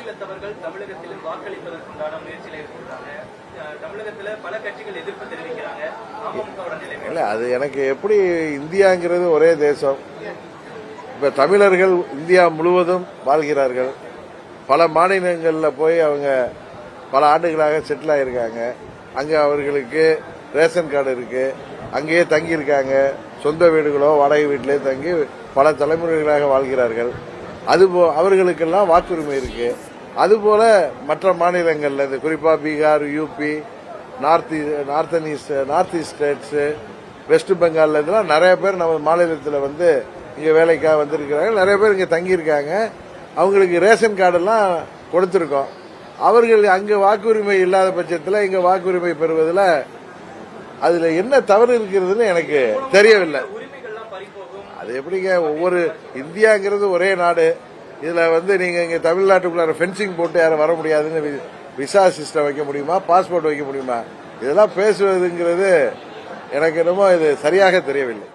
மாநிலத்தவர்கள் தமிழகத்திலும் வாக்களிப்பதற்குண்டான முயற்சியில் இருக்கிறாங்க. தமிழகத்துல பல கட்சிகள் எதிர்ப்பு தெரிவிக்கிறாங்க. அமமுகவோட நிலைமை இல்ல, அது எனக்கு எப்படி இந்தியாங்கிறது ஒரே தேசம். இப்ப தமிழர்கள் இந்தியா முழுவதும் வாழ்கிறார்கள். பல மாநிலங்களில் போய் அவங்க பல ஆண்டுகளாக செட்டில் ஆயிருக்காங்க. அங்கே அவர்களுக்கு ரேஷன் கார்டு இருக்கு, அங்கேயே தங்கி இருக்காங்க. சொந்த வீடுகளோ வாடகை வீட்டிலே தங்கி பல தலைமுறைகளாக வாழ்கிறார்கள். அவர்களுக்கெல்லாம் வாக்குரிமை இருக்கு. அதுபோல மற்ற மாநிலங்கள்ல இந்த குறிப்பா Bihar, UP, north east states, West Bengal இதெல்லாம் நிறைய பேர் நம்ம மாநிலத்தில் வந்து இங்க வேலைக்காக வந்திருக்கிறாங்க. நிறைய பேர் இங்க தங்கி இருக்காங்க. அவங்களுக்கு ரேஷன் கார்டெல்லாம் கொடுத்திருக்கோம். அவர்கள் அங்க வாக்குரிமை இல்லாத பட்சத்தில் இங்க வாக்குரிமை பெறுவதில் அதுல என்ன தவறு இருக்கிறதுன்னு எனக்கு தெரியவில்லை. அது எப்படிங்க, ஒவ்வொரு இந்தியாங்கிறது ஒரே நாடு. இதுல வந்து நீங்க இங்க தமிழ்நாட்டுக்குள்ள ஃபென்சிங் போட்டு யாரும் வர முடியாதுன்னு விசா சிஸ்டம் வைக்க முடியுமா, பாஸ்போர்ட் வைக்க முடியுமா? இதெல்லாம் பேசுவதுங்கிறது எனக்கு என்னமோ இது சரியாக தெரியவில்லை.